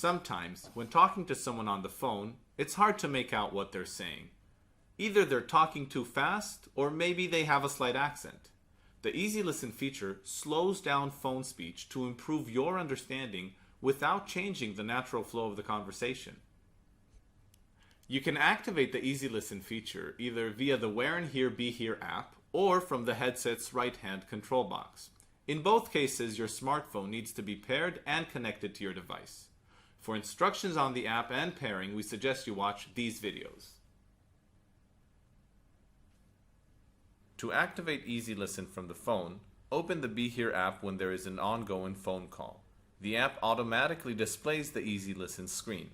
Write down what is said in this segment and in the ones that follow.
Sometimes, when talking to someone on the phone, it's hard to make out what they're saying. Either they're talking too fast, or maybe they have a slight accent. The Easy Listen feature slows down phone speech to improve your understanding without changing the natural flow of the conversation. You can activate the Easy Listen feature either via the Where in Here Be Here app or from the headset's right-hand control box. In both cases, your smartphone needs to be paired and connected to your device. For instructions on the app and pairing, we suggest you watch these videos. To activate Easy Listen from the phone, open the Be Here app when there is an ongoing phone call. The app automatically displays the Easy Listen screen.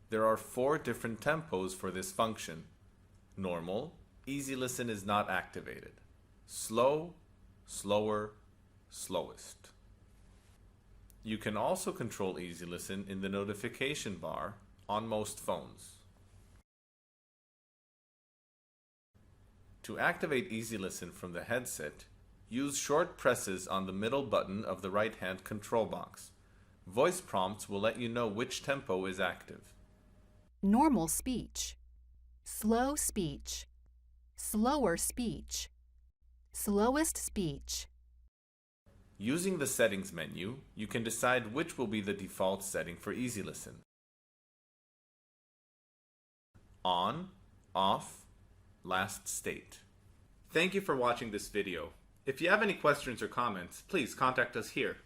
There are 4 different tempos for this function. Normal, Easy Listen is not activated. Slow, slower, slowest. You can also control Easy Listen in the notification bar on most phones. To activate Easy Listen from the headset, use short presses on the middle button of the right-hand control box. Voice prompts will let you know which tempo is active. Normal speech, slow speech, slower speech, slowest speech. Using the Settings menu, you can decide which will be the default setting for Easy Listen. On, off, last state. Thank you for watching this video. If you have any questions or comments, please contact us here.